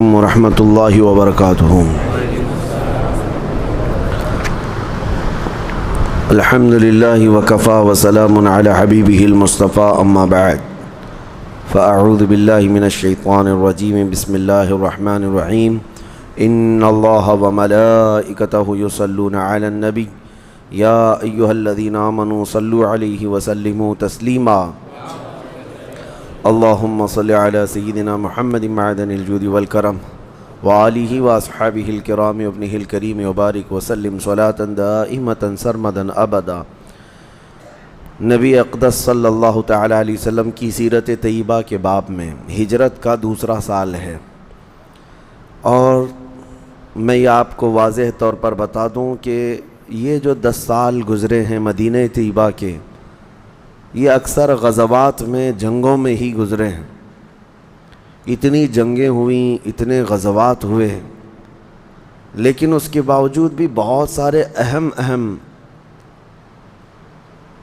ورحمۃ اللہ وبرکاتہ۔ الحمد للہ وکفا وسلام علی حبیبہ المصطفیٰ اما بعد فاعوذ باللہ من الشیطان الرجیم بسم اللہ الرحمن الرحیم ان اللہ وملائکتہ یصلون علی النبی یا ایہا الذین آمنوا صلوا علیہ وسلموا تسلیما اللہم صلی علی سیدنا محمد معدن الجود والکرم وآلہ واصحابہ الکرام وابنہ الکریم وبارک وسلم صلاۃ دائمۃ سرمدا ابدا۔ نبی اقدس صلی اللہ تعالی علیہ وسلم کی سیرت طیبہ کے باب میں ہجرت کا دوسرا سال ہے، اور میں یہ آپ کو واضح طور پر بتا دوں کہ یہ جو 10 سال گزرے ہیں مدینہ طیبہ کے، یہ اکثر غزوات میں جنگوں میں ہی گزرے ہیں۔ اتنی جنگیں ہوئیں، اتنے غزوات ہوئے، لیکن اس کے باوجود بھی بہت سارے اہم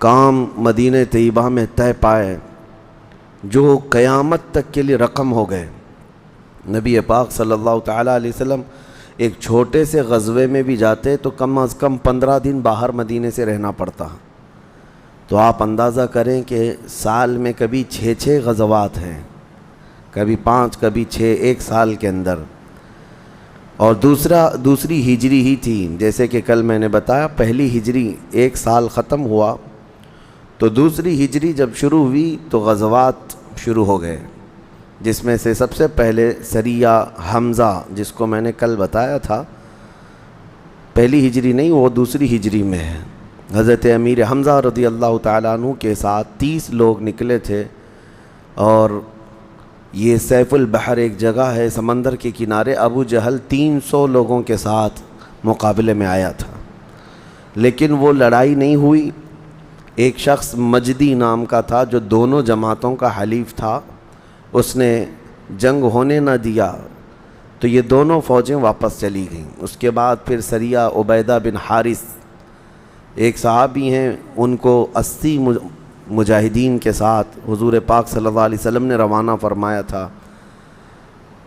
کام مدینہ طیبہ میں طے پائے جو قیامت تک کے لیے رقم ہو گئے۔ نبی پاک صلی اللہ تعالیٰ علیہ وسلم ایک چھوٹے سے غزوے میں بھی جاتے تو کم از کم 15 دن باہر مدینے سے رہنا پڑتا۔ تو آپ اندازہ کریں کہ سال میں کبھی 6 غزوات ہیں، کبھی 5، کبھی 6 ایک سال کے اندر۔ اور دوسری ہجری ہی تھی، جیسے کہ کل میں نے بتایا پہلی ہجری ایک سال ختم ہوا تو دوسری ہجری جب شروع ہوئی تو غزوات شروع ہو گئے، جس میں سے سب سے پہلے سریہ حمزہ، جس کو میں نے کل بتایا تھا پہلی ہجری نہیں، وہ دوسری ہجری میں ہے۔ حضرت امیر حمزہ رضی اللہ تعالیٰ عنہ کے ساتھ 30 لوگ نکلے تھے، اور یہ سیف البحر ایک جگہ ہے سمندر کے کنارے، ابو جہل 300 لوگوں کے ساتھ مقابلے میں آیا تھا، لیکن وہ لڑائی نہیں ہوئی۔ ایک شخص مجدی نام کا تھا جو دونوں جماعتوں کا حلیف تھا، اس نے جنگ ہونے نہ دیا تو یہ دونوں فوجیں واپس چلی گئیں۔ اس کے بعد پھر سریہ عبیدہ بن حارث ایک صحابی ہیں، ان کو 80 مجاہدین کے ساتھ حضور پاک صلی اللہ علیہ وسلم نے روانہ فرمایا تھا،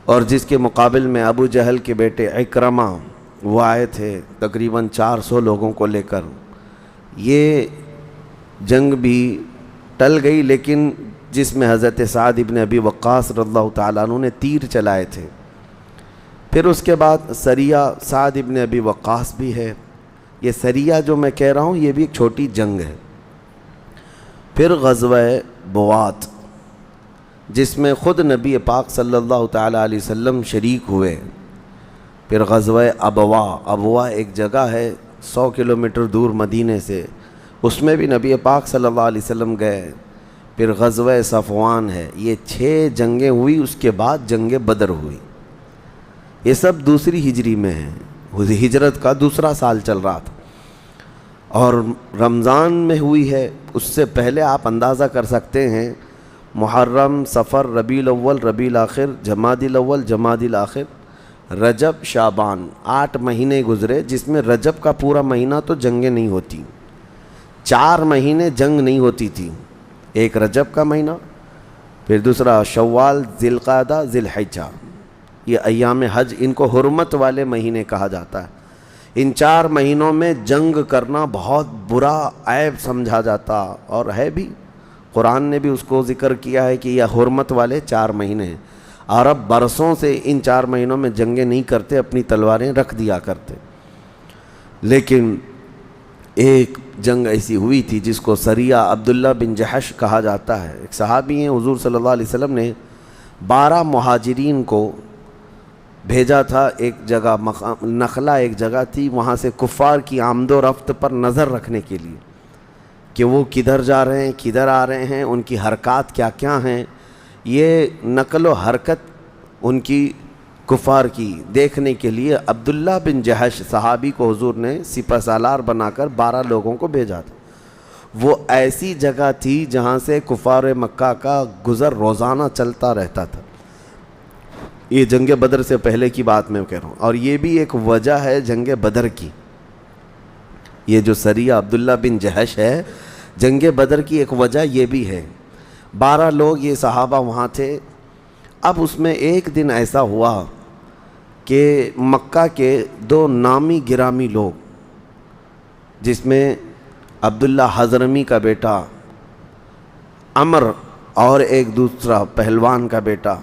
اور جس کے مقابل میں ابو جہل کے بیٹے اکرمہ وہ آئے تھے تقریباً 400 لوگوں کو لے کر۔ یہ جنگ بھی ٹل گئی، لیکن جس میں حضرت سعد ابن ابی وقاص رضی اللہ تعالیٰ عنہ نے تیر چلائے تھے۔ پھر اس کے بعد سریہ سعد ابن ابی وقاص بھی ہے۔ یہ سریہ جو میں کہہ رہا ہوں یہ بھی ایک چھوٹی جنگ ہے۔ پھر غزوہ بوات، جس میں خود نبی پاک صلی اللہ تعالیٰ علیہ وسلم شریک ہوئے۔ پھر غزوہ ابوا ایک جگہ ہے 100 کلومیٹر دور مدینے سے، اس میں بھی نبی پاک صلی اللہ علیہ وسلم گئے۔ پھر غزوہ صفوان ہے۔ یہ 6 جنگیں ہوئی، اس کے بعد جنگ بدر ہوئی۔ یہ سب دوسری ہجری میں ہیں، ہجرت کا دوسرا سال چل رہا تھا، اور رمضان میں ہوئی ہے۔ اس سے پہلے آپ اندازہ کر سکتے ہیں محرم، صفر، ربیع الاول، ربیع الاخر، جمادی الاول، جمادی الاخر، رجب، شعبان، 8 مہینے گزرے، جس میں رجب کا پورا مہینہ تو جنگیں نہیں ہوتی، 4 مہینے جنگ نہیں ہوتی تھی۔ ایک رجب کا مہینہ، پھر دوسرا شوال، ذی القعدہ، ذی الحجہ، یہ ایام حج، ان کو حرمت والے مہینے کہا جاتا ہے۔ ان 4 مہینوں میں جنگ کرنا بہت برا عیب سمجھا جاتا، اور ہے بھی، قرآن نے بھی اس کو ذکر کیا ہے کہ یہ حرمت والے 4 مہینے ہیں۔ عرب برسوں سے ان 4 مہینوں میں جنگیں نہیں کرتے، اپنی تلواریں رکھ دیا کرتے۔ لیکن ایک جنگ ایسی ہوئی تھی جس کو سریہ عبداللہ بن جحش کہا جاتا ہے۔ ایک صحابی ہیں، حضور صلی اللہ علیہ وسلم نے 12 مہاجرین کو بھیجا تھا ایک جگہ، نخلا ایک جگہ تھی، وہاں سے کفار کی آمد و رفت پر نظر رکھنے کے لیے کہ وہ کدھر جا رہے ہیں، کدھر آ رہے ہیں، ان کی حرکات کیا کیا ہیں، یہ نقل و حرکت ان کی کفار کی دیکھنے کے لیے عبداللہ بن جحش صحابی کو حضور نے سپہ سالار بنا کر 12 لوگوں کو بھیجا تھا۔ وہ ایسی جگہ تھی جہاں سے کفار مکہ کا گزر روزانہ چلتا رہتا تھا۔ یہ جنگ بدر سے پہلے کی بات میں کہہ رہا ہوں، اور یہ بھی ایک وجہ ہے جنگ بدر کی۔ یہ جو سریہ عبداللہ بن جحش ہے، جنگ بدر کی ایک وجہ یہ بھی ہے۔ 12 لوگ یہ صحابہ وہاں تھے۔ اب اس میں ایک دن ایسا ہوا کہ مکہ کے دو نامی گرامی لوگ، جس میں عبداللہ حضرمی کا بیٹا عمر اور ایک دوسرا پہلوان کا بیٹا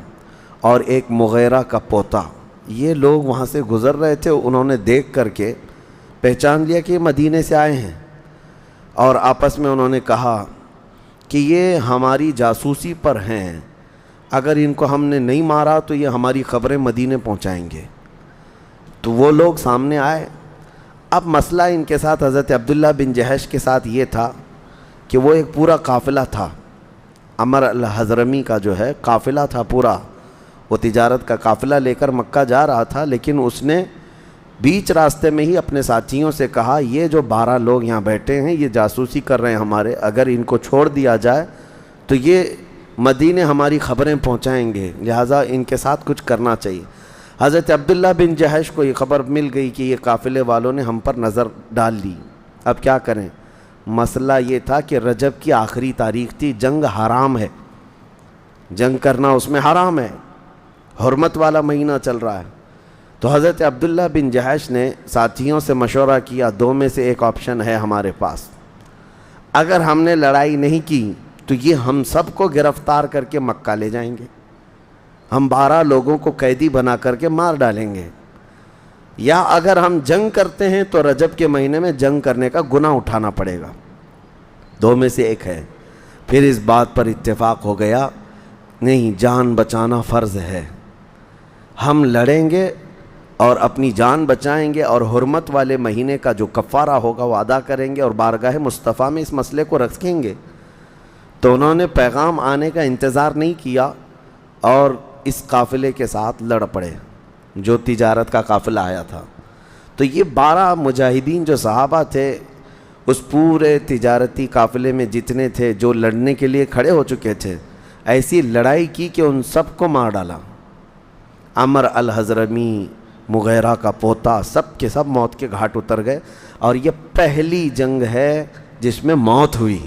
اور ایک مغیرہ کا پوتا، یہ لوگ وہاں سے گزر رہے تھے۔ انہوں نے دیکھ کر کے پہچان لیا کہ یہ مدینے سے آئے ہیں، اور آپس میں انہوں نے کہا کہ یہ ہماری جاسوسی پر ہیں، اگر ان کو ہم نے نہیں مارا تو یہ ہماری خبریں مدینے پہنچائیں گے۔ تو وہ لوگ سامنے آئے۔ اب مسئلہ ان کے ساتھ حضرت عبداللہ بن جہش کے ساتھ یہ تھا کہ وہ ایک پورا قافلہ تھا، عمر الحضرمی کا جو ہے قافلہ تھا پورا، وہ تجارت کا قافلہ لے کر مکہ جا رہا تھا، لیکن اس نے بیچ راستے میں ہی اپنے ساتھیوں سے کہا یہ جو 12 لوگ یہاں بیٹھے ہیں یہ جاسوسی کر رہے ہیں ہمارے، اگر ان کو چھوڑ دیا جائے تو یہ مدینے ہماری خبریں پہنچائیں گے، لہٰذا ان کے ساتھ کچھ کرنا چاہیے۔ حضرت عبداللہ بن جہش کو یہ خبر مل گئی کہ یہ قافلے والوں نے ہم پر نظر ڈال لی، اب کیا کریں؟ مسئلہ یہ تھا کہ رجب کی آخری تاریخ تھی، جنگ حرام ہے، جنگ کرنا اس میں حرام ہے، حرمت والا مہینہ چل رہا ہے۔ تو حضرت عبداللہ بن جہش نے ساتھیوں سے مشورہ کیا، دو میں سے ایک آپشن ہے ہمارے پاس، اگر ہم نے لڑائی نہیں کی تو یہ ہم سب کو گرفتار کر کے مکہ لے جائیں گے، ہم 12 لوگوں کو قیدی بنا کر کے مار ڈالیں گے، یا اگر ہم جنگ کرتے ہیں تو رجب کے مہینے میں جنگ کرنے کا گناہ اٹھانا پڑے گا، دو میں سے ایک ہے۔ پھر اس بات پر اتفاق ہو گیا، نہیں، جان بچانا فرض ہے، ہم لڑیں گے اور اپنی جان بچائیں گے اور حرمت والے مہینے کا جو کفارہ ہوگا وہ ادا کریں گے اور بارگاہ مصطفیٰ میں اس مسئلے کو رکھیں گے۔ تو انہوں نے پیغام آنے کا انتظار نہیں کیا اور اس قافلے کے ساتھ لڑ پڑے جو تجارت کا قافلہ آیا تھا۔ تو یہ 12 مجاہدین جو صحابہ تھے اس پورے تجارتی قافلے میں جتنے تھے جو لڑنے کے لیے کھڑے ہو چکے تھے، ایسی لڑائی کی کہ ان سب کو مار ڈالا۔ عمر الحضرمی، مغیرہ کا پوتا، سب کے سب موت کے گھاٹ اتر گئے، اور یہ پہلی جنگ ہے جس میں موت ہوئی،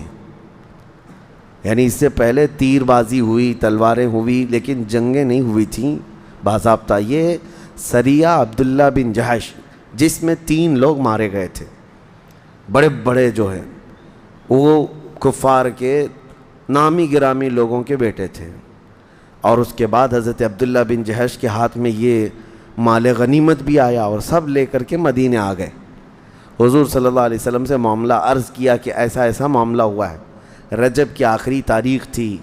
یعنی اس سے پہلے تیر بازی ہوئی، تلواریں ہوئی، لیکن جنگیں نہیں ہوئی تھیں باضابطہ۔ یہ سریہ عبداللہ بن جہش جس میں 3 لوگ مارے گئے تھے، بڑے بڑے جو ہیں وہ کفار کے نامی گرامی لوگوں کے بیٹے تھے، اور اس کے بعد حضرت عبداللہ بن جہش کے ہاتھ میں یہ مال غنیمت بھی آیا اور سب لے کر کے مدینے آ گئے۔ حضور صلی اللہ علیہ وسلم سے معاملہ عرض کیا کہ ایسا ایسا معاملہ ہوا ہے، رجب کی آخری تاریخ تھی۔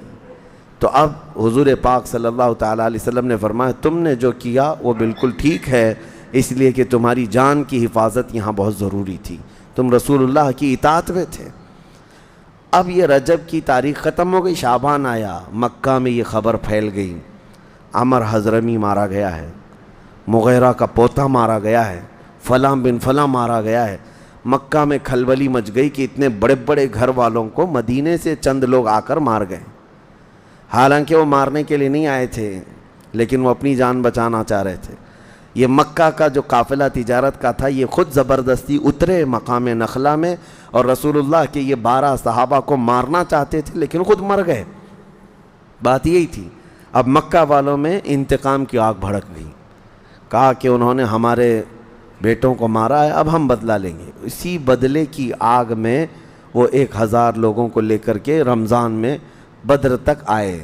تو اب حضور پاک صلی اللہ تعالیٰ علیہ وسلم نے فرمایا تم نے جو کیا وہ بالکل ٹھیک ہے، اس لیے کہ تمہاری جان کی حفاظت یہاں بہت ضروری تھی، تم رسول اللہ کی اطاعت میں تھے۔ اب یہ رجب کی تاریخ ختم ہو گئی، شعبان آیا، مکہ میں یہ خبر پھیل گئی، عمر حضرمی مارا گیا ہے، مغیرہ کا پوتا مارا گیا ہے، فلاں بن فلاں مارا گیا ہے۔ مکہ میں کھلبلی مچ گئی کہ اتنے بڑے بڑے گھر والوں کو مدینے سے چند لوگ آ کر مار گئے، حالانکہ وہ مارنے کے لیے نہیں آئے تھے، لیکن وہ اپنی جان بچانا چاہ رہے تھے۔ یہ مکہ کا جو قافلہ تجارت کا تھا یہ خود زبردستی اترے مقام نخلا میں، اور رسول اللہ کے یہ 12 صحابہ کو مارنا چاہتے تھے لیکن خود مر گئے۔ بات یہی تھی۔ اب مکہ والوں میں انتقام کی آگ بھڑک گئی، کہا کہ انہوں نے ہمارے بیٹوں کو مارا ہے، اب ہم بدلہ لیں گے۔ اسی بدلے کی آگ میں وہ 1000 لوگوں کو لے کر کے رمضان میں بدر تک آئے۔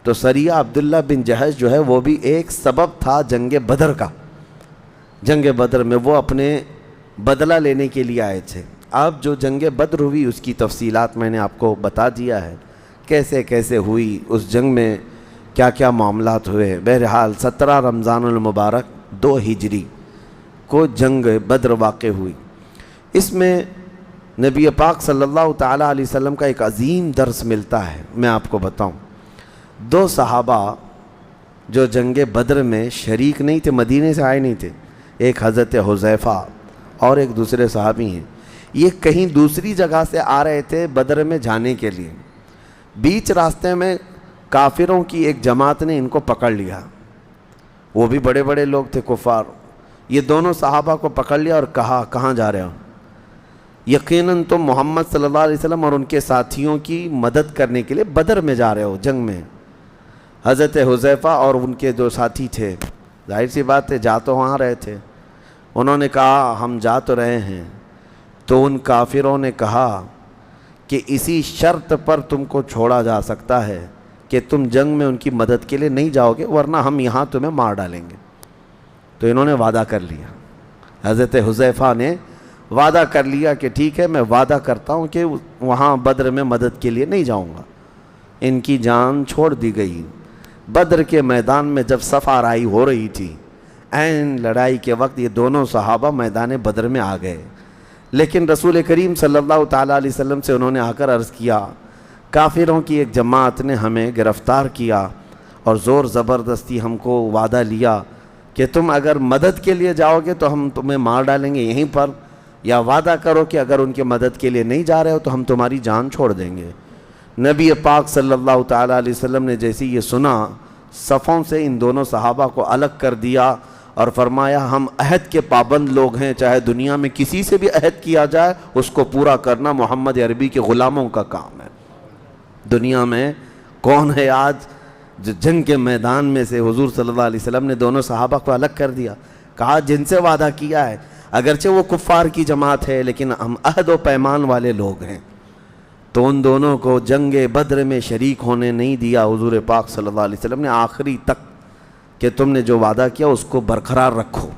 تو سریہ عبداللہ بن جہش جو ہے وہ بھی ایک سبب تھا جنگ بدر کا۔ جنگ بدر میں وہ اپنے بدلہ لینے کے لیے آئے تھے۔ اب جو جنگ بدر ہوئی اس کی تفصیلات میں نے آپ کو بتا دیا ہے، کیسے کیسے ہوئی، اس جنگ میں کیا کیا معاملات ہوئے۔ بہرحال 17 رمضان المبارک 2 ہجری کو جنگ بدر واقع ہوئی۔ اس میں نبی پاک صلی اللہ تعالیٰ علیہ وسلم کا ایک عظیم درس ملتا ہے، میں آپ کو بتاؤں۔ 2 صحابہ جو جنگ بدر میں شریک نہیں تھے، مدینے سے آئے نہیں تھے، ایک حضرت حذیفہ اور ایک دوسرے صحابی ہیں، یہ کہیں دوسری جگہ سے آ رہے تھے بدر میں جانے کے لیے۔ بیچ راستے میں کافروں کی ایک جماعت نے ان کو پکڑ لیا، وہ بھی بڑے بڑے لوگ تھے کفار۔ یہ دونوں صحابہ کو پکڑ لیا اور کہا کہاں جا رہے ہو؟ یقیناً تم محمد صلی اللہ علیہ وسلم اور ان کے ساتھیوں کی مدد کرنے کے لیے بدر میں جا رہے ہو، جنگ میں۔ حضرت حذیفہ اور ان کے جو ساتھی تھے ظاہر سی بات ہے جا تو وہاں رہے تھے. انہوں نے کہا ہم جا تو رہے ہیں. تو ان کافروں نے کہا کہ اسی شرط پر تم کو چھوڑا جا سکتا ہے کہ تم جنگ میں ان کی مدد کے لیے نہیں جاؤ گے, ورنہ ہم یہاں تمہیں مار ڈالیں گے. تو انہوں نے وعدہ کر لیا, حضرت حذیفہ نے وعدہ کر لیا کہ ٹھیک ہے میں وعدہ کرتا ہوں کہ وہاں بدر میں مدد کے لیے نہیں جاؤں گا. ان کی جان چھوڑ دی گئی. بدر کے میدان میں جب صف آرائی ہو رہی تھی, عین لڑائی کے وقت یہ دونوں صحابہ میدان بدر میں آ گئے. لیکن رسول کریم صلی اللہ تعالیٰ علیہ وسلم سے انہوں نے آ کر عرض کیا, کافروں کی ایک جماعت نے ہمیں گرفتار کیا اور زور زبردستی ہم کو وعدہ لیا کہ تم اگر مدد کے لیے جاؤ گے تو ہم تمہیں مار ڈالیں گے یہیں پر, یا وعدہ کرو کہ اگر ان کی مدد کے لیے نہیں جا رہے ہو تو ہم تمہاری جان چھوڑ دیں گے. نبی پاک صلی اللہ تعالیٰ علیہ وسلم نے جیسی یہ سنا, صفوں سے ان دونوں صحابہ کو الگ کر دیا اور فرمایا ہم عہد کے پابند لوگ ہیں, چاہے دنیا میں کسی سے بھی عہد کیا جائے اس کو پورا کرنا محمد عربی کے غلاموں کا کام ہے. دنیا میں کون ہے آج جو جنگ کے میدان میں سے حضور صلی اللہ علیہ وسلم نے دونوں صحابہ کو الگ کر دیا, کہا جن سے وعدہ کیا ہے اگرچہ وہ کفار کی جماعت ہے لیکن ہم عہد و پیمان والے لوگ ہیں. تو ان دونوں کو جنگ بدر میں شریک ہونے نہیں دیا حضور پاک صلی اللہ علیہ وسلم نے آخری تک کہ تم نے جو وعدہ کیا اس کو برقرار رکھو.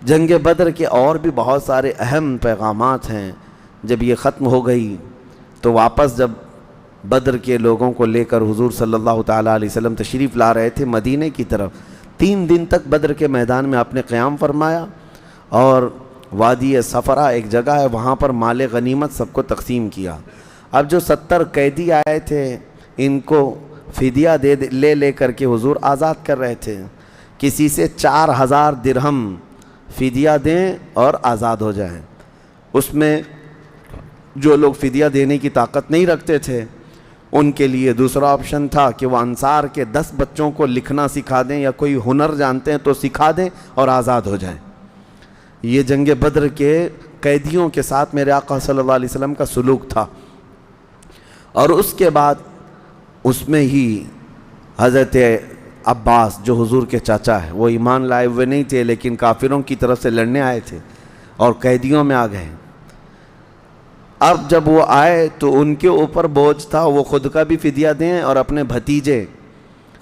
جنگ بدر کے اور بھی بہت سارے اہم پیغامات ہیں. جب یہ ختم ہو گئی تو واپس جب بدر کے لوگوں کو لے کر حضور صلی اللہ تعالیٰ علیہ وسلم تشریف لا رہے تھے مدینے کی طرف, 3 دن تک بدر کے میدان میں آپ نے قیام فرمایا اور وادی صفرا ایک جگہ ہے وہاں پر مال غنیمت سب کو تقسیم کیا. اب جو 70 قیدی آئے تھے ان کو فدیہ لے کر کے حضور آزاد کر رہے تھے. کسی سے 4000 درہم فدیہ دیں اور آزاد ہو جائیں. اس میں جو لوگ فدیہ دینے کی طاقت نہیں رکھتے تھے ان کے لیے دوسرا آپشن تھا کہ وہ انصار کے 10 بچوں کو لکھنا سکھا دیں یا کوئی ہنر جانتے ہیں تو سکھا دیں اور آزاد ہو جائیں. یہ جنگ بدر کے قیدیوں کے ساتھ میرے آقا صلی اللہ علیہ وسلم کا سلوک تھا. اور اس کے بعد اس میں ہی حضرت عباس جو حضور کے چاچا ہے, وہ ایمان لائے ہوئے نہیں تھے لیکن کافروں کی طرف سے لڑنے آئے تھے اور قیدیوں میں آ گئے. اب جب وہ آئے تو ان کے اوپر بوجھ تھا وہ خود کا بھی فدیہ دیں اور اپنے بھتیجے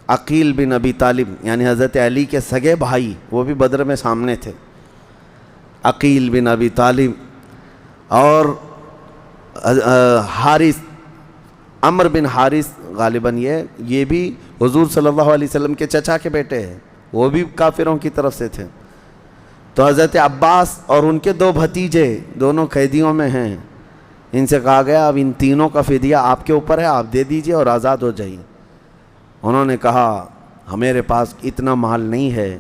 عقیل بن ابی طالب یعنی حضرت علی کے سگے بھائی, وہ بھی بدر میں سامنے تھے, عقیل بن ابی طالب اور حارث عمر بن حارث غالباً یہ بھی حضور صلی اللہ علیہ وسلم کے چچا کے بیٹے ہیں, وہ بھی کافروں کی طرف سے تھے. تو حضرت عباس اور ان کے 2 بھتیجے دونوں قیدیوں میں ہیں. ان سے کہا گیا اب ان تینوں کا فدیہ آپ کے اوپر ہے, آپ دے دیجئے اور آزاد ہو جائیے. انہوں نے کہا میرے پاس اتنا مال نہیں ہے,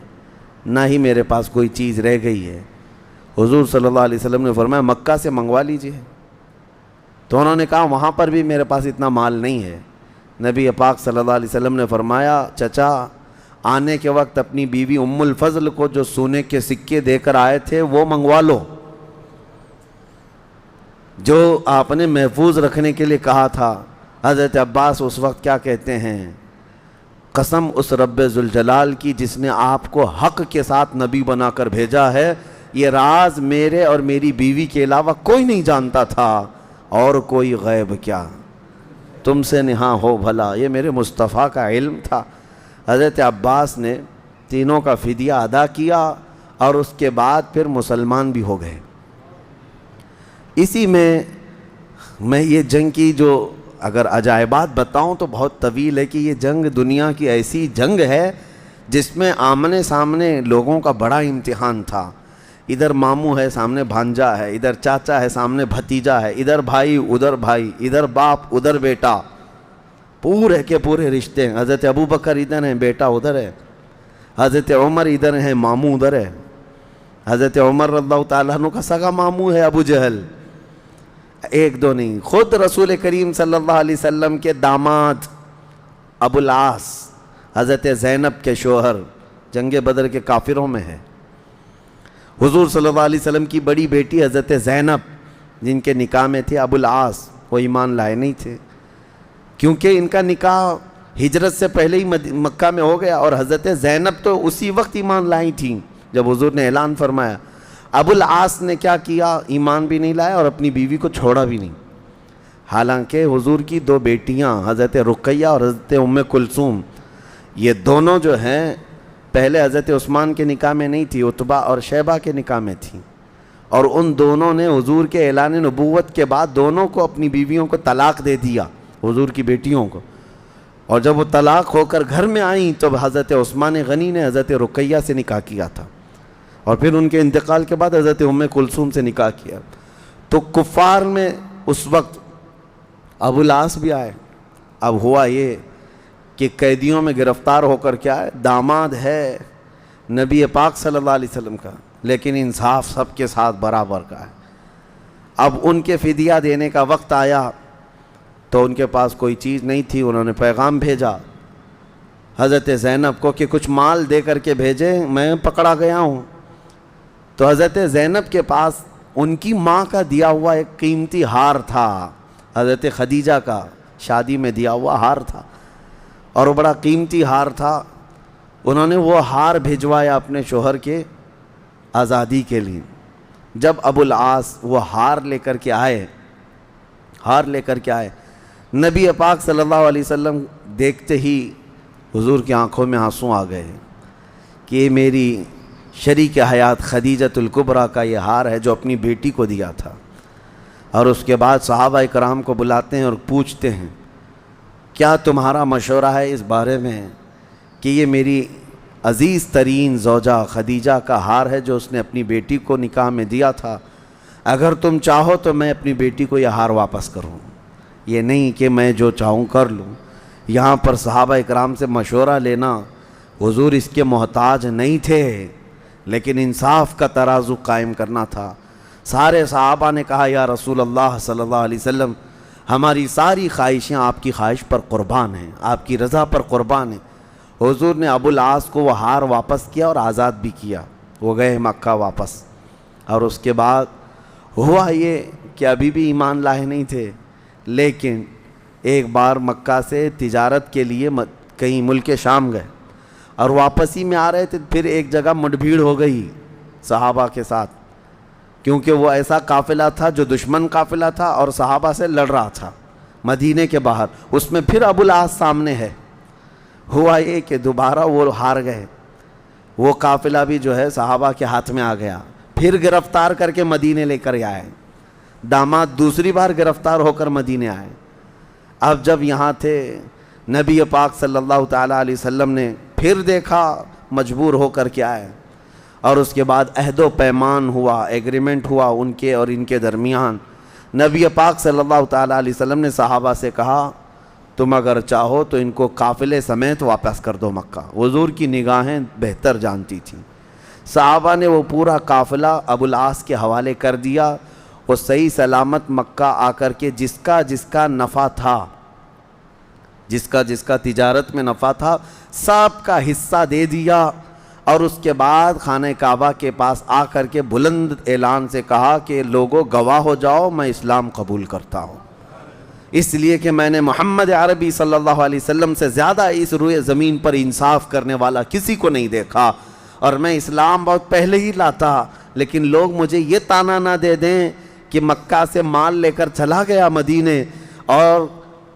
نہ ہی میرے پاس کوئی چیز رہ گئی ہے. حضور صلی اللہ علیہ وسلم نے فرمایا مکہ سے منگوا لیجئے. تو انہوں نے کہا وہاں پر بھی میرے پاس اتنا مال نہیں ہے. نبی پاک صلی اللہ علیہ وسلم نے فرمایا چچا آنے کے وقت اپنی بیوی ام الفضل کو جو سونے کے سکے دے کر آئے تھے وہ منگوا لو, جو آپ نے محفوظ رکھنے کے لیے کہا تھا. حضرت عباس اس وقت کیا کہتے ہیں, قسم اس رب ذوالجلال کی جس نے آپ کو حق کے ساتھ نبی بنا کر بھیجا ہے, یہ راز میرے اور میری بیوی کے علاوہ کوئی نہیں جانتا تھا, اور کوئی غیب کیا تم سے نہاں ہو بھلا, یہ میرے مصطفیٰ کا علم تھا. حضرت عباس نے تینوں کا فدیہ ادا کیا اور اس کے بعد پھر مسلمان بھی ہو گئے. اسی میں یہ جنگ کی جو اگر عجائبات بتاؤں تو بہت طویل ہے کہ یہ جنگ دنیا کی ایسی جنگ ہے جس میں آمنے سامنے لوگوں کا بڑا امتحان تھا. ادھر ماموں ہے سامنے بھانجا ہے, ادھر چاچا ہے سامنے بھتیجا ہے, ادھر بھائی ادھر بھائی, ادھر باپ ادھر بیٹا, پورے کے پورے رشتے. حضرت ابوبکر ادھر ہیں بیٹا ادھر ہے, حضرت عمر ادھر ہیں ماموں ادھر ہے. حضرت عمر رضی اللہ تعالیٰ عنہ کا سگا ماموں ہے ابو جہل, 1 2 نہیں, خود رسول کریم صلی اللہ علیہ وسلم کے داماد ابو العاص حضرت زینب کے شوہر جنگ بدر کے کافروں میں ہے. حضور صلی اللہ علیہ وسلم کی بڑی بیٹی حضرت زینب جن کے نکاح میں تھے ابو العاص, وہ ایمان لائے نہیں تھے کیونکہ ان کا نکاح ہجرت سے پہلے ہی مکہ میں ہو گیا، اور حضرت زینب تو اسی وقت ایمان لائی تھیں جب حضور نے اعلان فرمایا۔ ابو العاص نے کیا کیا؟ ایمان بھی نہیں لایا اور اپنی بیوی کو چھوڑا بھی نہیں، حالانکہ حضور کی دو بیٹیاں حضرت رقیہ اور حضرت ام کلثوم، یہ دونوں جو ہیں پہلے حضرت عثمان کے نکاح میں نہیں تھی، عتبہ اور شیبہ کے نکاح میں تھیں، اور ان دونوں نے حضور کے اعلان نبوت کے بعد دونوں کو اپنی بیویوں کو طلاق دے دیا، حضور کی بیٹیوں کو، اور جب وہ طلاق ہو کر گھر میں آئیں تو حضرت عثمان غنی نے حضرت رقیہ سے نکاح کیا تھا، اور پھر ان کے انتقال کے بعد حضرت ام کلثوم سے نکاح کیا۔ تو کفار میں اس وقت ابو العاص بھی آئے۔ اب ہوا یہ کہ قیدیوں میں گرفتار ہو کر کیا ہے، داماد ہے نبی پاک صلی اللہ علیہ وسلم کا، لیکن انصاف سب کے ساتھ برابر کا ہے۔ اب ان کے فدیہ دینے کا وقت آیا تو ان کے پاس کوئی چیز نہیں تھی، انہوں نے پیغام بھیجا حضرت زینب کو کہ کچھ مال دے کر کے بھیجیں، میں پکڑا گیا ہوں۔ تو حضرت زینب کے پاس ان کی ماں کا دیا ہوا ایک قیمتی ہار تھا، حضرت خدیجہ کا شادی میں دیا ہوا ہار تھا، اور وہ بڑا قیمتی ہار تھا۔ انہوں نے وہ ہار بھیجوایا اپنے شوہر کے آزادی کے لیے۔ جب ابو العاص وہ ہار لے کر کے آئے، نبی پاک صلی اللہ علیہ وسلم دیکھتے ہی حضور کی آنکھوں میں آنسو آ گئے کہ یہ میری شریک حیات خدیجۃ الکبریٰ کا یہ ہار ہے جو اپنی بیٹی کو دیا تھا۔ اور اس کے بعد صحابہ کرام کو بلاتے ہیں اور پوچھتے ہیں کیا تمہارا مشورہ ہے اس بارے میں کہ یہ میری عزیز ترین زوجہ خدیجہ کا ہار ہے جو اس نے اپنی بیٹی کو نکاح میں دیا تھا، اگر تم چاہو تو میں اپنی بیٹی کو یہ ہار واپس کروں، یہ نہیں کہ میں جو چاہوں کر لوں۔ یہاں پر صحابہ اکرام سے مشورہ لینا، حضور اس کے محتاج نہیں تھے، لیکن انصاف کا ترازو قائم کرنا تھا۔ سارے صحابہ نے کہا یا رسول اللہ صلی اللہ علیہ وسلم، ہماری ساری خواہشیں آپ کی خواہش پر قربان ہیں، آپ کی رضا پر قربان ہیں۔ حضور نے ابو العاص کو وہ ہار واپس کیا اور آزاد بھی کیا، وہ گئے مکہ واپس۔ اور اس کے بعد ہوا یہ کہ ابھی بھی ایمان لائے نہیں تھے، لیکن ایک بار مکہ سے تجارت کے لیے کہیں ملک شام گئے اور واپسی میں آ رہے تھے، پھر ایک جگہ مٹ بھیڑ ہو گئی صحابہ کے ساتھ، کیونکہ وہ ایسا قافلہ تھا جو دشمن قافلہ تھا اور صحابہ سے لڑ رہا تھا مدینے کے باہر، اس میں پھر ابو العاص سامنے ہے۔ ہوا یہ کہ دوبارہ وہ ہار گئے، وہ قافلہ بھی جو ہے صحابہ کے ہاتھ میں آ گیا، پھر گرفتار کر کے مدینے لے کر آئے، داماد دوسری بار گرفتار ہو کر مدینے آئے۔ اب جب یہاں تھے نبی پاک صلی اللہ تعالیٰ علیہ وسلم نے پھر دیکھا، مجبور ہو کر کے آئے، اور اس کے بعد عہد و پیمان ہوا، ایگریمنٹ ہوا ان کے اور ان کے درمیان۔ نبی پاک صلی اللہ تعالیٰ علیہ وسلم نے صحابہ سے کہا تم اگر چاہو تو ان کو قافلے سمیت واپس کر دو مکہ۔ حضور کی نگاہیں بہتر جانتی تھیں، صحابہ نے وہ پورا قافلہ ابو العاص کے حوالے کر دیا۔ وہ صحیح سلامت مکہ آ کر کے جس کا نفع تھا، جس کا تجارت میں نفع تھا، سب کا حصہ دے دیا، اور اس کے بعد خانہ کعبہ کے پاس آ کر کے بلند اعلان سے کہا کہ لوگوں گواہ ہو جاؤ میں اسلام قبول کرتا ہوں، اس لیے کہ میں نے محمد عربی صلی اللہ علیہ وسلم سے زیادہ اس روئے زمین پر انصاف کرنے والا کسی کو نہیں دیکھا، اور میں اسلام بہت پہلے ہی لاتا، لیکن لوگ مجھے یہ طعنہ نہ دے دیں کہ مکہ سے مال لے کر چلا گیا مدینے اور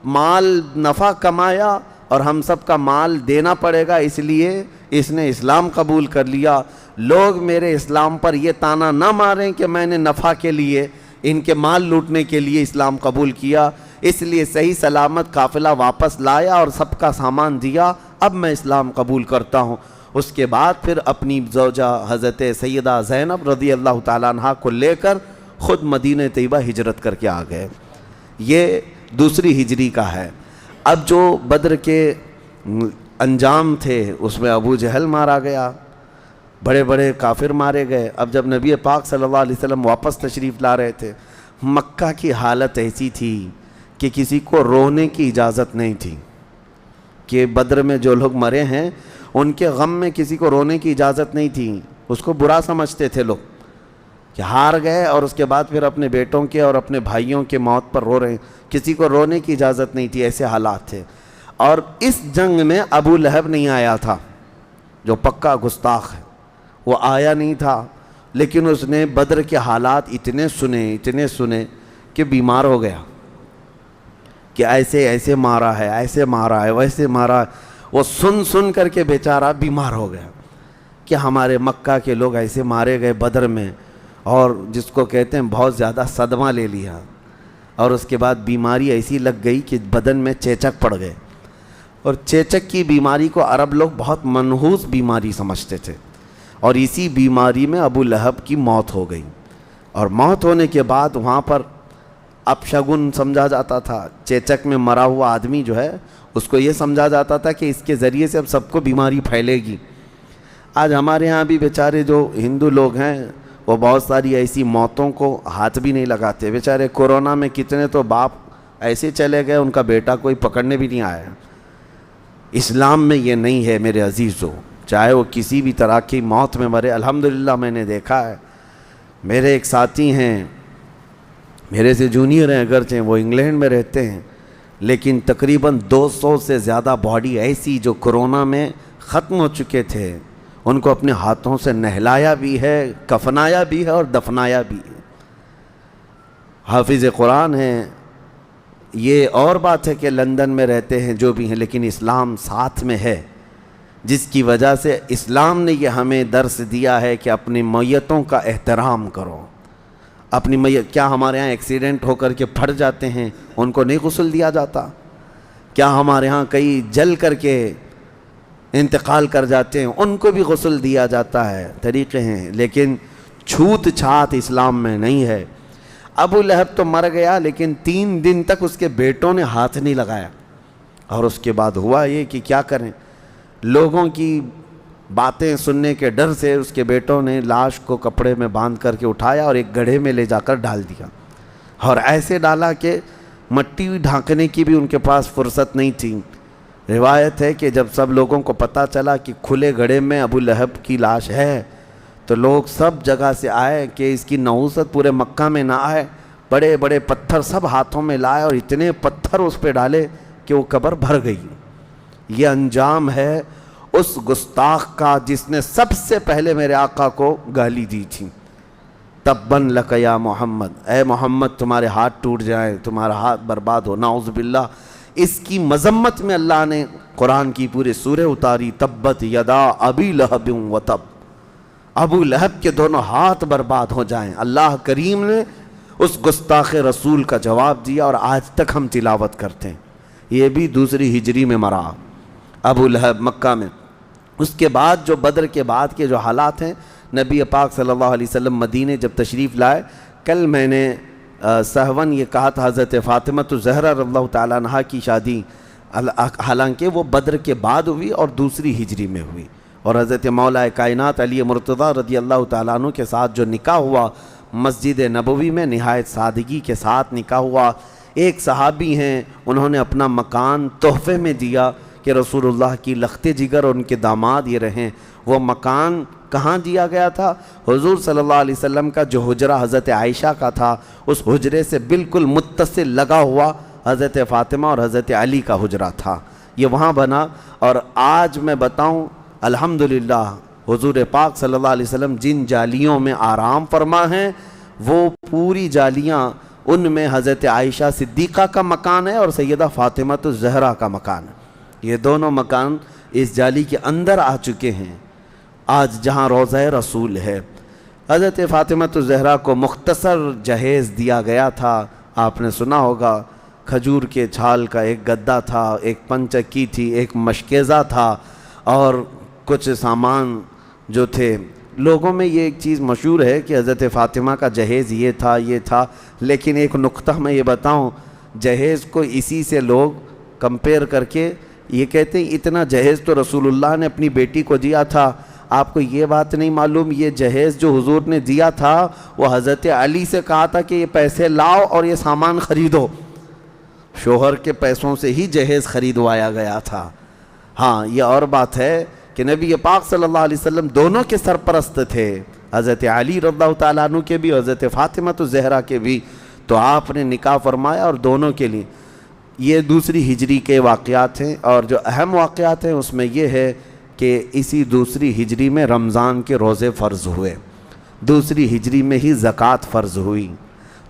مال نفع کمایا اور ہم سب کا مال دینا پڑے گا، اس لیے اس نے اسلام قبول کر لیا۔ لوگ میرے اسلام پر یہ طعنہ نہ ماریں کہ میں نے نفع کے لیے ان کے مال لوٹنے کے لیے اسلام قبول کیا، اس لیے صحیح سلامت قافلہ واپس لایا اور سب کا سامان دیا، اب میں اسلام قبول کرتا ہوں۔ اس کے بعد پھر اپنی زوجہ حضرت سیدہ زینب رضی اللہ تعالیٰ عنہ کو لے کر خود مدینہ طیبہ ہجرت کر کے آ گئے۔ یہ دوسری ہجری کا ہے۔ اب جو بدر کے انجام تھے اس میں ابو جہل مارا گیا، بڑے بڑے کافر مارے گئے۔ اب جب نبی پاک صلی اللہ علیہ وسلم واپس تشریف لا رہے تھے، مکہ کی حالت ایسی تھی کہ کسی کو رونے کی اجازت نہیں تھی، کہ بدر میں جو لوگ مرے ہیں ان کے غم میں کسی کو رونے کی اجازت نہیں تھی، اس کو برا سمجھتے تھے لوگ کہ ہار گئے اور اس کے بعد پھر اپنے بیٹوں کے اور اپنے بھائیوں کے موت پر رو رہے ہیں، کسی کو رونے کی اجازت نہیں تھی، ایسے حالات تھے۔ اور اس جنگ میں ابو لہب نہیں آیا تھا جو پکا گستاخ ہے، وہ آیا نہیں تھا، لیکن اس نے بدر کے حالات اتنے سنے کہ بیمار ہو گیا کہ ایسے مارا ہے، ایسے مارا ہے، ویسے مارا ہے۔ وہ سن کر کے بیچارہ بیمار ہو گیا کہ ہمارے مکہ کے لوگ ایسے مارے گئے بدر میں، اور جس کو کہتے ہیں بہت زیادہ صدمہ لے لیا، اور اس کے بعد بیماری ایسی لگ گئی کہ بدن میں چیچک پڑ گئے، اور چیچک کی بیماری کو عرب لوگ بہت منحوس بیماری سمجھتے تھے، اور اسی بیماری میں ابو لہب کی موت ہو گئی۔ اور موت ہونے کے بعد وہاں پر اپشگن سمجھا جاتا تھا، چیچک میں مرا ہوا آدمی جو ہے اس کو یہ سمجھا جاتا تھا کہ اس کے ذریعے سے اب سب کو بیماری پھیلے گی۔ آج ہمارے ہاں بھی بیچارے جو ہندو لوگ ہیں وہ بہت ساری ایسی موتوں کو ہاتھ بھی نہیں لگاتے۔ بیچارے کورونا میں کتنے تو باپ ایسے چلے گئے، ان کا بیٹا کوئی پکڑنے بھی نہیں آیا۔ اسلام میں یہ نہیں ہے میرے عزیزو، چاہے وہ کسی بھی طرح کی موت میں مرے۔ الحمدللہ میں نے دیکھا ہے، میرے ایک ساتھی ہیں، میرے سے جونیئر ہیں اگرچہ، وہ انگلینڈ میں رہتے ہیں، لیکن تقریباً 200 سے زیادہ باڈی ایسی جو کرونا میں ختم ہو چکے تھے، ان کو اپنے ہاتھوں سے نہلایا بھی ہے، کفنایا بھی ہے اور دفنایا بھی ہے۔ حافظ قرآن ہیں، یہ اور بات ہے کہ لندن میں رہتے ہیں جو بھی ہیں، لیکن اسلام ساتھ میں ہے، جس کی وجہ سے اسلام نے یہ ہمیں درس دیا ہے کہ اپنی میتوں کا احترام کرو۔ اپنی میت، کیا ہمارے ہاں ایکسیڈنٹ ہو کر کے پھٹ جاتے ہیں ان کو نہیں غسل دیا جاتا؟ کیا ہمارے ہاں کئی جل کر کے انتقال کر جاتے ہیں ان کو بھی غسل دیا جاتا ہے؟ طریقے ہیں، لیکن چھوت چھات اسلام میں نہیں ہے۔ ابو لہب تو مر گیا، لیکن 3 دن تک اس کے بیٹوں نے ہاتھ نہیں لگایا، اور اس کے بعد ہوا یہ کہ کیا کریں، لوگوں کی باتیں سننے کے ڈر سے اس کے بیٹوں نے لاش کو کپڑے میں باندھ کر کے اٹھایا اور ایک گڑھے میں لے جا کر ڈال دیا، اور ایسے ڈالا کہ مٹی ڈھانکنے کی بھی ان کے پاس فرصت نہیں تھی۔ روایت ہے کہ جب سب لوگوں کو پتہ چلا کہ کھلے گڑھے میں ابو لہب کی لاش ہے، تو لوگ سب جگہ سے آئے کہ اس کی نحوست پورے مکہ میں نہ آئے، بڑے بڑے پتھر سب ہاتھوں میں لائے اور اتنے پتھر اس پہ ڈالے کہ وہ قبر بھر گئی۔ یہ انجام ہے اس گستاخ کا جس نے سب سے پہلے میرے آقا کو گالی دی تھی، تباً لک یا محمد، اے محمد تمہارے ہاتھ ٹوٹ جائیں، تمہارا ہاتھ برباد ہو، نعوذ باللہ۔ اس کی مذمت میں اللہ نے قرآن کی پورے سورہ اتاری، تبت یدا ابی لہب و تب، ابو لہب کے دونوں ہاتھ برباد ہو جائیں۔ اللہ کریم نے اس گستاخ رسول کا جواب دیا، اور آج تک ہم تلاوت کرتے ہیں۔ یہ بھی 2 ہجری میں مرا ابو لہب مکہ میں۔ اس کے بعد جو بدر کے بعد کے جو حالات ہیں، نبی پاک صلی اللہ علیہ وسلم مدینے جب تشریف لائے، کل میں نے سہون یہ کہا تھا حضرت فاطمہ الزہرا رضی اللہ تعالیٰ عنہا کی شادی حالانکہ وہ بدر کے بعد ہوئی اور 2 ہجری میں ہوئی، اور حضرت مولا کائنات علی مرتضیٰ رضی اللہ تعالیٰ عنہ کے ساتھ جو نکاح ہوا مسجد نبوی میں، نہایت سادگی کے ساتھ نکاح ہوا۔ ایک صحابی ہیں، انہوں نے اپنا مکان تحفے میں دیا کہ رسول اللہ کی لخت جگر اور ان کے داماد یہ رہیں۔ وہ مکان کہاں دیا گیا تھا؟ حضور صلی اللہ علیہ وسلم کا جو حجرہ حضرت عائشہ کا تھا، اس حجرے سے بالکل متصل لگا ہوا حضرت فاطمہ اور حضرت علی کا حجرہ تھا، یہ وہاں بنا۔ اور آج میں بتاؤں الحمدللہ حضور پاک صلی اللہ علیہ وسلم جن جالیوں میں آرام فرما ہیں، وہ پوری جالیاں، ان میں حضرت عائشہ صدیقہ کا مکان ہے اور سیدہ فاطمہ الزہرا کا مکان ہے۔ یہ دونوں مکان اس جالی کے اندر آ چکے ہیں آج جہاں روضہ رسول ہے۔ حضرت فاطمہ الزہرا کو مختصر جہیز دیا گیا تھا، آپ نے سنا ہوگا، کھجور کے چھال کا ایک گدا تھا، ایک پنچکی تھی، ایک مشکیزہ تھا، اور کچھ سامان جو تھے۔ لوگوں میں یہ ایک چیز مشہور ہے کہ حضرت فاطمہ کا جہیز یہ تھا، لیکن ایک نقطہ میں یہ بتاؤں، جہیز کو اسی سے لوگ کمپیئر کر کے یہ کہتے ہیں اتنا جہیز تو رسول اللہ نے اپنی بیٹی کو دیا تھا۔ آپ کو یہ بات نہیں معلوم، یہ جہیز جو حضور نے دیا تھا وہ حضرت علی سے کہا تھا کہ یہ پیسے لاؤ اور یہ سامان خریدو، شوہر کے پیسوں سے ہی جہیز خریدوایا گیا تھا۔ ہاں یہ اور بات ہے کہ نبی پاک صلی اللہ علیہ وسلم دونوں کے سرپرست تھے، حضرت علی رضی اللہ تعالیٰ عنہ کے بھی، حضرت فاطمہ الزہرا کے بھی، تو آپ نے نکاح فرمایا اور دونوں کے لیے یہ دوسری ہجری کے واقعات ہیں، اور جو اہم واقعات ہیں اس میں یہ ہے کہ اسی دوسری ہجری میں رمضان کے روزے فرض ہوئے، دوسری ہجری میں ہی زکوٰۃ فرض ہوئی،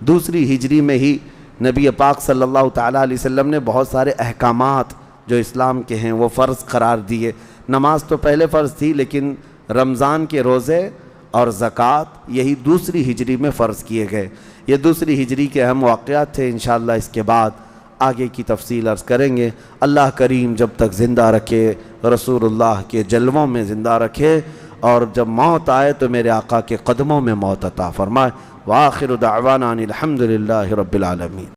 دوسری ہجری میں ہی نبی پاک صلی اللہ تعالیٰ علیہ وسلم نے بہت سارے احکامات جو اسلام کے ہیں وہ فرض قرار دیے۔ نماز تو پہلے فرض تھی، لیکن رمضان کے روزے اور زکوٰۃ یہی دوسری ہجری میں فرض کیے گئے۔ یہ دوسری ہجری کے اہم واقعات تھے۔ انشاءاللہ اس کے بعد آگے کی تفصیل عرض کریں گے۔ اللہ کریم جب تک زندہ رکھے، رسول اللہ کے جلووں میں زندہ رکھے، اور جب موت آئے تو میرے آقا کے قدموں میں موت عطا فرمائے۔ وآخر دعوانا ان الحمد للہ رب العالمین۔